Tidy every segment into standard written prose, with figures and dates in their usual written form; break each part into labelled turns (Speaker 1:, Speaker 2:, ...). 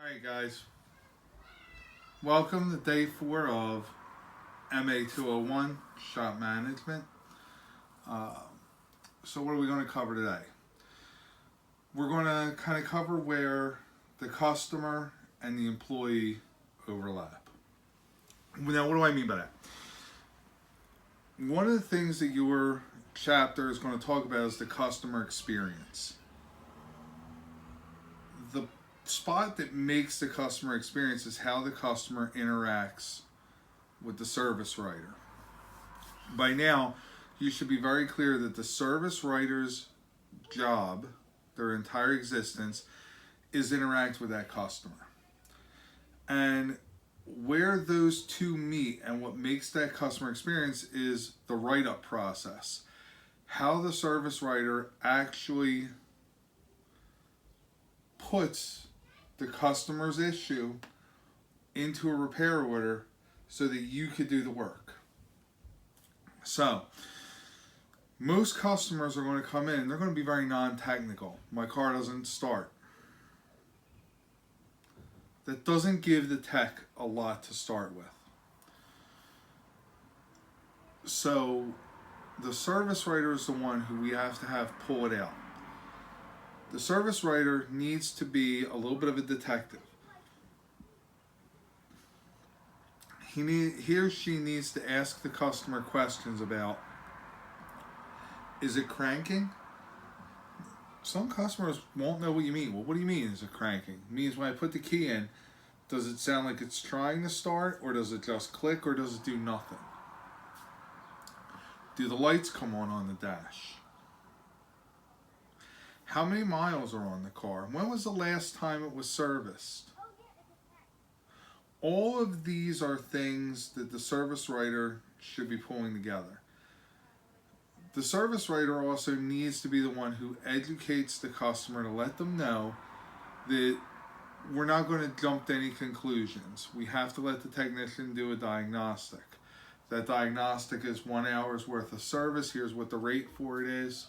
Speaker 1: Alright guys, welcome to day 4 of MA 201 Shop Management. So what are we going to cover today? We're going to kind of cover where the customer and the employee overlap. Now what do I mean by that? One of the things that your chapter is going to talk about is the customer experience. The spot that makes the customer experience is how the customer interacts with the service writer. By now, you should be very clear that the service writer's job, their entire existence, is to interact with that customer. And where those two meet and what makes that customer experience is the write-up process. How the service writer actually puts the customer's issue into a repair order so that you could do the work. So, most customers are going to come in, they're going to be very non-technical. My car doesn't start. That doesn't give the tech a lot to start with. So, the service writer is the one who we have to have pull it out. The service writer needs to be a little bit of a detective. He or she needs to ask the customer questions about, is it cranking? Some customers won't know what you mean. Well, what do you mean is it cranking? It means when I put the key in, does it sound like it's trying to start, or does it just click, or does it do nothing? Do the lights come on the dash? How many miles are on the car? When was the last time it was serviced? All of these are things that the service writer should be pulling together. The service writer also needs to be the one who educates the customer to let them know that we're not going to jump to any conclusions. We have to let the technician do a diagnostic. That diagnostic is 1 hour's worth of service. Here's what the rate for it is.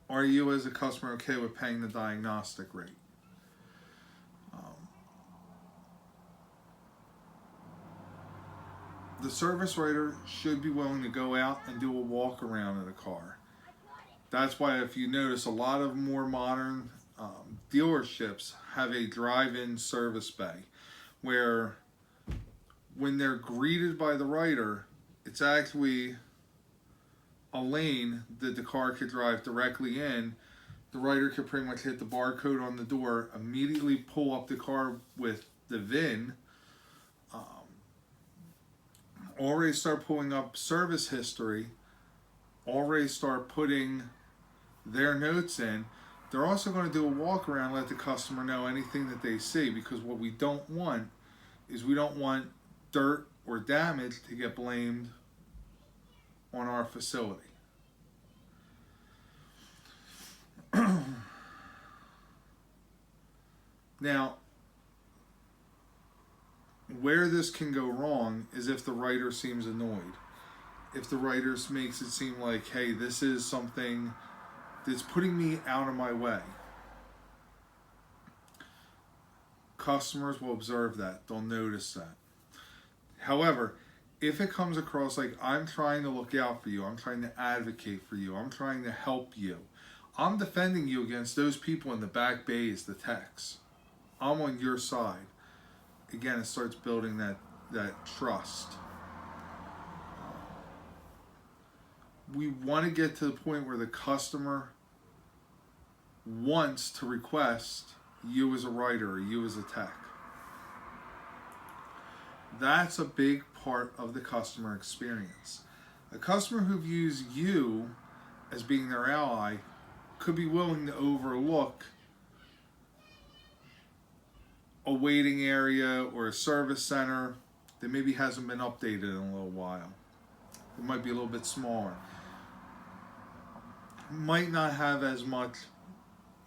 Speaker 1: Are you as a customer okay with paying the diagnostic rate? The service writer should be willing to go out and do a walk around of the car. That's why if you notice, a lot of more modern dealerships have a drive-in service bay where when they're greeted by the writer, it's actually a lane that the car could drive directly in. The writer could pretty much hit the barcode on the door, immediately pull up the car with the VIN, already start pulling up service history, already start putting their notes in. They're also going to do a walk around, let the customer know anything that they see, because what we don't want is we don't want dirt or damage to get blamed on our facility. Now, where this can go wrong is if the writer seems annoyed. If the writer makes it seem like, hey, this is something that's putting me out of my way. Customers will observe that. They'll notice that. However, if it comes across like I'm trying to look out for you, I'm trying to advocate for you, I'm trying to help you, I'm defending you against those people in the back bays, the techs. I'm on your side. Again, it starts building that trust. We want to get to the point where the customer wants to request you as a writer or you as a tech. That's a big part of the customer experience. A customer who views you as being their ally could be willing to overlook a waiting area or a service center that maybe hasn't been updated in a little while. It might be a little bit smaller. Might not have as much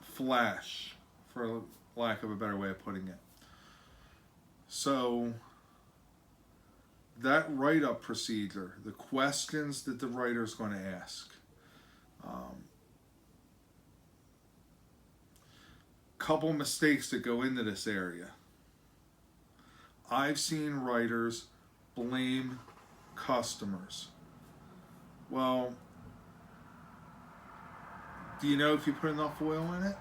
Speaker 1: flash, for lack of a better way of putting it. So that write-up procedure, the questions that the writer is going to ask, couple mistakes that go into this area. I've seen writers blame customers. Well, do you know if you put enough oil in it?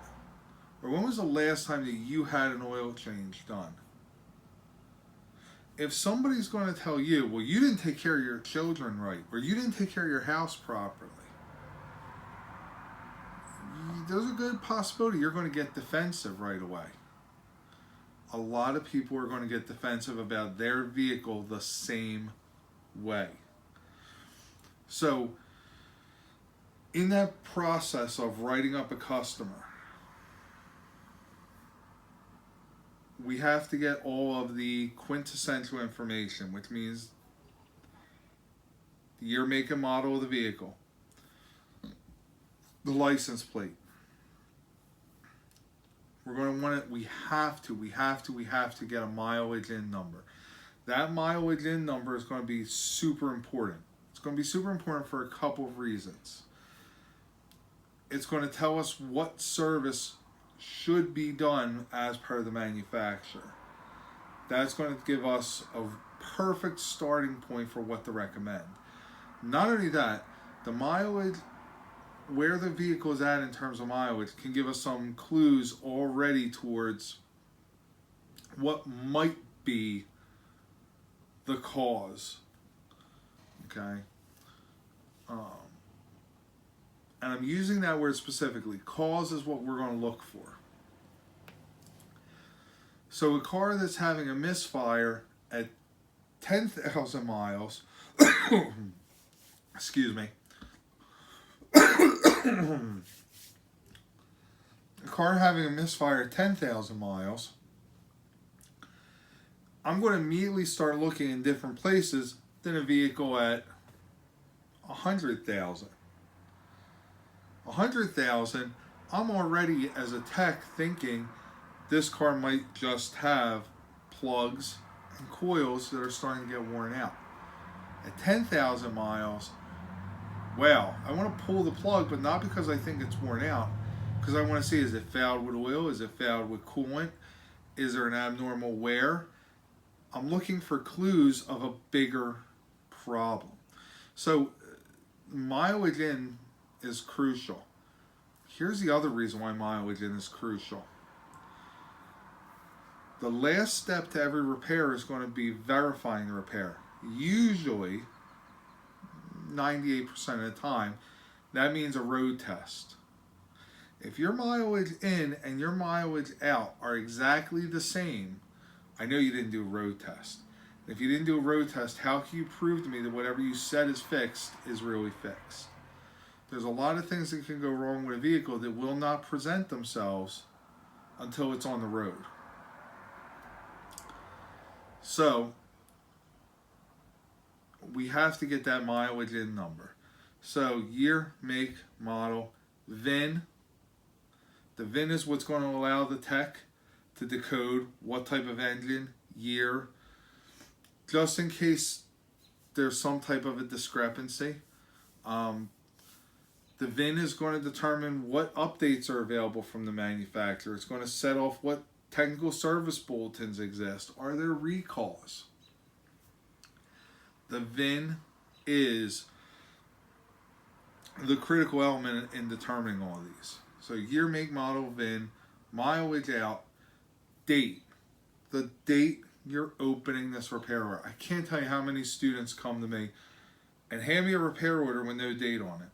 Speaker 1: Or when was the last time that you had an oil change done? If somebody's going to tell you, well, you didn't take care of your children right, or you didn't take care of your house properly, there's a good possibility you're going to get defensive right away. A lot of people are going to get defensive about their vehicle the same way. So, in that process of writing up a customer, we have to get all of the quintessential information, which means the year, make, and model of the vehicle, the license plate. We're going to want it, we have to get a mileage in number. That mileage in number is going to be super important. It's going to be super important for a couple of reasons. It's going to tell us what service should be done as per the manufacturer. That's going to give us a perfect starting point for what to recommend. Not only that, the mileage, where the vehicle is at in terms of mileage, can give us some clues already towards what might be the cause. Okay? And I'm using that word specifically. Cause is what we're going to look for. So a car that's having a misfire at 10,000 miles, excuse me, a car having a misfire at 10,000 miles, I'm going to immediately start looking in different places than a vehicle at 100,000. 100,000, I'm already as a tech thinking this car might just have plugs and coils that are starting to get worn out. At 10,000 miles, well, I want to pull the plug, but not because I think it's worn out, because I want to see, is it fouled with oil? Is it fouled with coolant? Is there an abnormal wear? I'm looking for clues of a bigger problem. So mileage in is crucial. Here's the other reason why mileage in is crucial. The last step to every repair is going to be verifying the repair. Usually, 98% of the time, that means a road test. If your mileage in and your mileage out are exactly the same, I know you didn't do a road test. If you didn't do a road test, how can you prove to me that whatever you said is fixed is really fixed? There's a lot of things that can go wrong with a vehicle that will not present themselves until it's on the road. So, we have to get that mileage in number. So, year, make, model, VIN. The VIN is what's going to allow the tech to decode what type of engine, year, just in case there's some type of a discrepancy. The VIN is going to determine what updates are available from the manufacturer. It's going to set off what technical service bulletins exist. Are there recalls? The VIN is the critical element in determining all these. So year, make, model, VIN, mileage out, date. The date you're opening this repair order. I can't tell you how many students come to me and hand me a repair order with no date on it.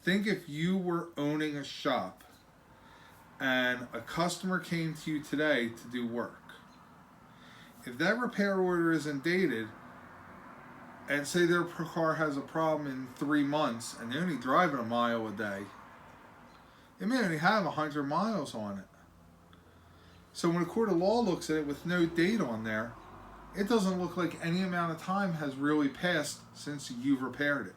Speaker 1: Think if you were owning a shop and a customer came to you today to do work. If that repair order isn't dated, and say their car has a problem in 3 months and they're only driving a mile a day, it may only have 100 miles on it. So when a court of law looks at it with no date on there, it doesn't look like any amount of time has really passed since you've repaired it.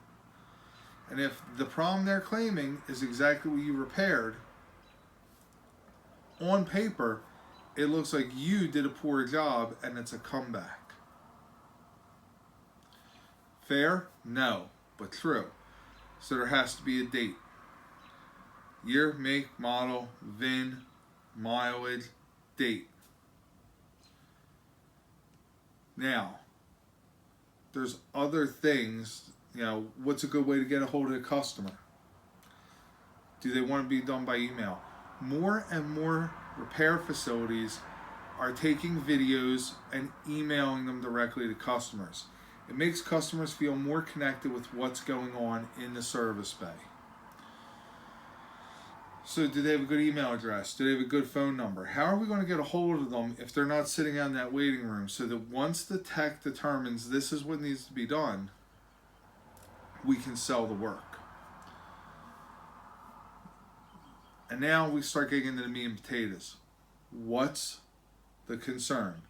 Speaker 1: And if the problem they're claiming is exactly what you repaired, on paper, it looks like you did a poor job and it's a comeback. Fair? No, but true. So there has to be a date. Year, make, model, VIN, mileage, date. Now, there's other things, what's a good way to get a hold of the customer? Do they want to be done by email? More and more repair facilities are taking videos and emailing them directly to customers. It makes customers feel more connected with what's going on in the service bay. So do they have a good email address? Do they have a good phone number? How are we going to get a hold of them if they're not sitting in that waiting room, so that once the tech determines this is what needs to be done, we can sell the work? And now we start getting into the meat and potatoes. What's the concern?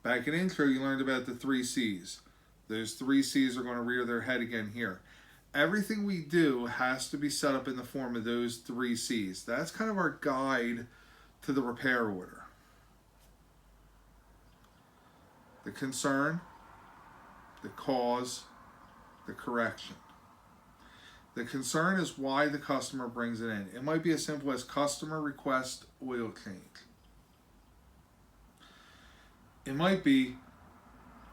Speaker 1: Back in intro, you learned about the 3 C's. Those 3 C's are going to rear their head again here. Everything we do has to be set up in the form of those 3 C's. That's kind of our guide to the repair order. The concern, the cause, the correction. The concern is why the customer brings it in. It might be as simple as customer request oil change. It might be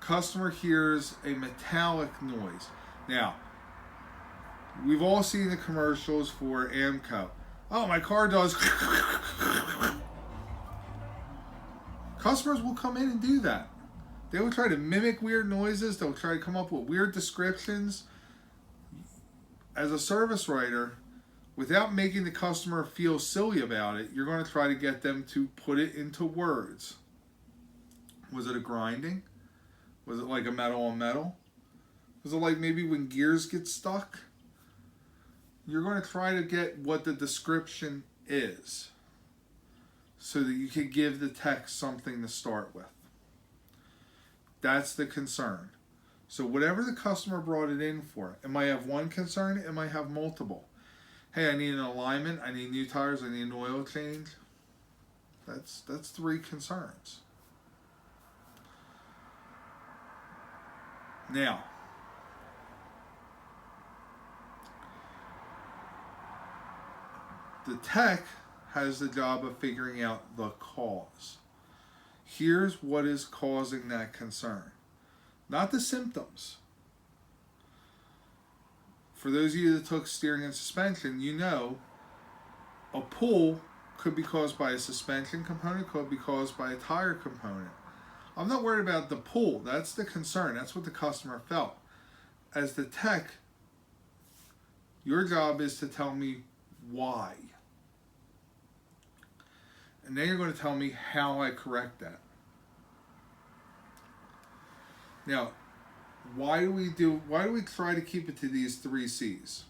Speaker 1: customer hears a metallic noise. Now, we've all seen the commercials for AMCO. Oh, my car does. Customers will come in and do that. They will try to mimic weird noises. They'll try to come up with weird descriptions. As a service writer, without making the customer feel silly about it, you're going to try to get them to put it into words. Was it a grinding? Was it like a metal on metal? Was it like maybe when gears get stuck? You're going to try to get what the description is so that you can give the tech something to start with. That's the concern. So whatever the customer brought it in for, it might have one concern, it might have multiple. Hey, I need an alignment, I need new tires, I need an oil change. That's 3 concerns. Now, the tech has the job of figuring out the cause. Here's what is causing that concern, not the symptoms. For those of you that took steering and suspension, you know a pull could be caused by a suspension component, could be caused by a tire component. I'm not worried about the pull. That's the concern. That's what the customer felt. As the tech, your job is to tell me why. And then you're going to tell me how I correct that. Now, why do we try to keep it to these 3 C's?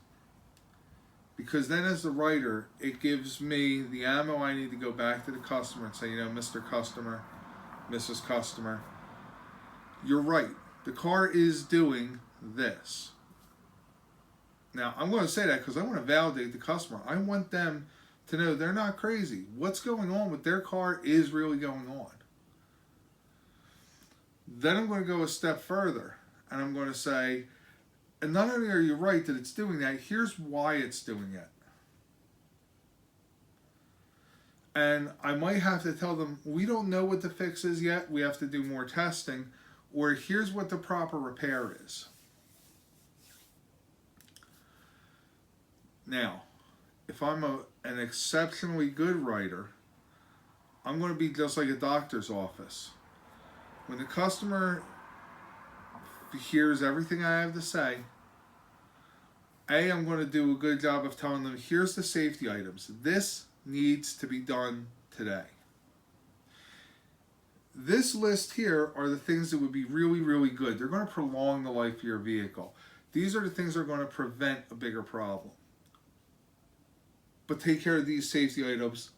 Speaker 1: Because then as the writer, it gives me the ammo I need to go back to the customer and say, Mr. Customer, Mrs. Customer, you're right. The car is doing this. Now, I'm going to say that because I want to validate the customer. I want them to know they're not crazy. What's going on with their car is really going on. Then I'm going to go a step further and I'm going to say, and not only are you right that it's doing that, here's why it's doing it. And I might have to tell them, we don't know what the fix is yet, we have to do more testing, or here's what the proper repair is. Now, if I'm an exceptionally good writer, I'm going to be just like a doctor's office. When the customer hears everything I have to say, I'm going to do a good job of telling them, here's the safety items. This needs to be done today. This list here are the things that would be really, really good. They're going to prolong the life of your vehicle. These are the things that are going to prevent a bigger problem. But take care of these safety items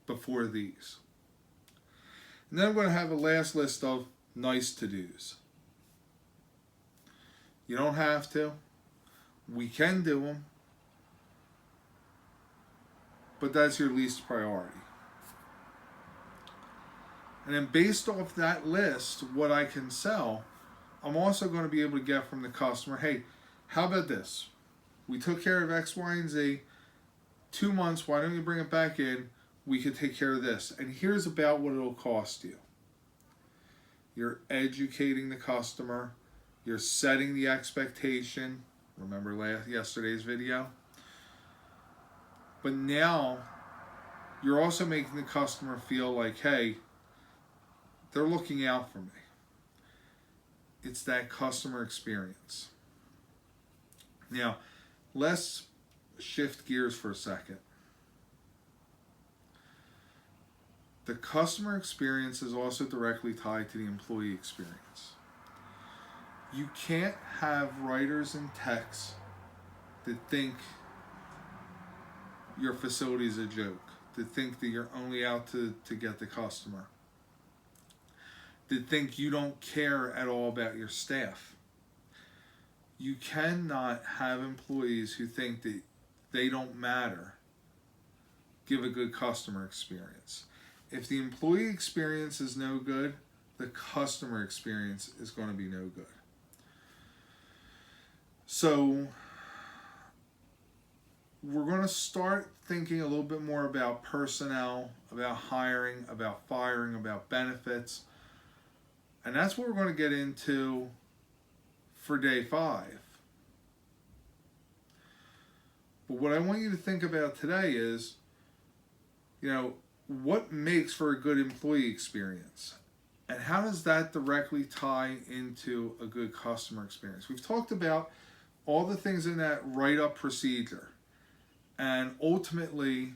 Speaker 1: before these. And then I'm going to have a last list of nice to-dos. You don't have to. We can do them. But that's your least priority. And then based off that list, what I can sell, I'm also going to be able to get from the customer, hey, how about this? We took care of X, Y, and Z. 2 months, why don't you bring it back in? We could take care of this. And here's about what it'll cost you. You're educating the customer. You're setting the expectation. Remember yesterday's video? But now, you're also making the customer feel like, hey, they're looking out for me. It's that customer experience. Now, let's shift gears for a second. The customer experience is also directly tied to the employee experience. You can't have writers and techs that think your facility is a joke, that think that you're only out to get the customer, that think you don't care at all about your staff. You cannot have employees who think that they don't matter give a good customer experience. If the employee experience is no good, the customer experience is going to be no good. So we're going to start thinking a little bit more about personnel, about hiring, about firing, about benefits. And that's what we're going to get into for day 5. But what I want you to think about today is, what makes for a good employee experience? And how does that directly tie into a good customer experience? We've talked about all the things in that write-up procedure and ultimately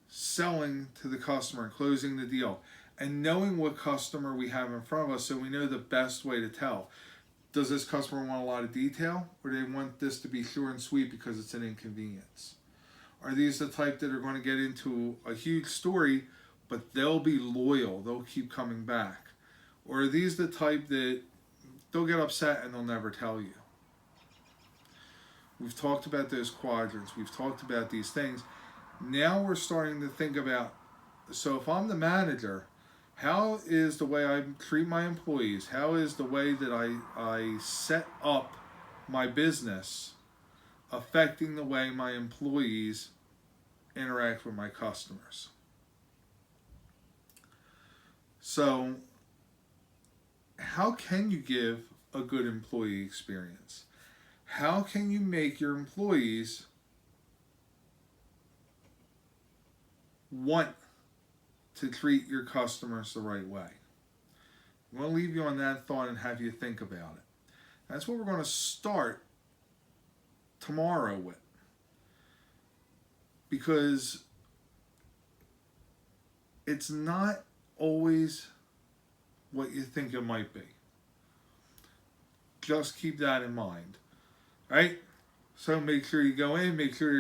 Speaker 1: selling to the customer and closing the deal and knowing what customer we have in front of us so we know the best way to tell. Does this customer want a lot of detail, or do they want this to be short and sweet because it's an inconvenience? Are these the type that are going to get into a huge story, but they'll be loyal, they'll keep coming back? Or are these the type that they'll get upset and they'll never tell you? We've talked about those quadrants, we've talked about these things. Now we're starting to think about, so if I'm the manager, how is the way I treat my employees, how is the way that I set up my business affecting the way my employees interact with my customers? So, how can you give a good employee experience? How can you make your employees want to treat your customers the right way? I'm going to leave you on that thought and have you think about it. That's what we're going to start tomorrow with. Because it's not always what you think it might be. Just keep that in mind. Right? So make sure you go in, make sure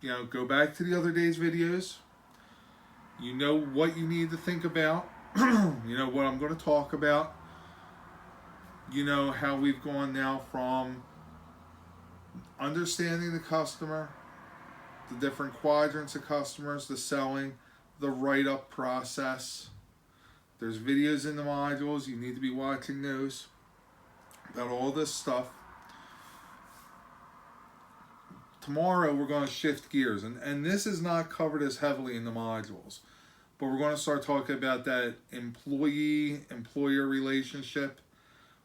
Speaker 1: you go back to the other day's videos. You know what you need to think about. You know what I'm going to talk about. You know how we've gone now from understanding the customer, the different quadrants of customers, the selling, the write-up process. There's videos in the modules. You need to be watching those about all this stuff. Tomorrow we're going to shift gears, and this is not covered as heavily in the modules, but we're going to start talking about that employee-employer relationship.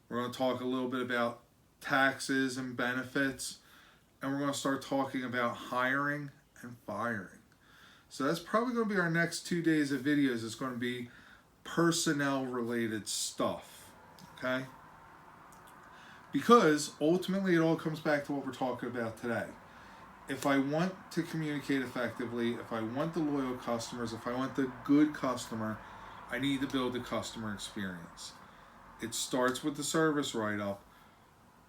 Speaker 1: We're going to talk a little bit about taxes and benefits, and we're going to start talking about hiring and firing. So that's probably going to be our next 2 days of videos. It's going to be personnel-related stuff, okay? Because ultimately it all comes back to what we're talking about today. If I want to communicate effectively, if I want the loyal customers, if I want the good customer, I need to build the customer experience. It starts with the service write-up,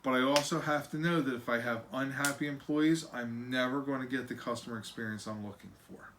Speaker 1: but I also have to know that if I have unhappy employees, I'm never going to get the customer experience I'm looking for.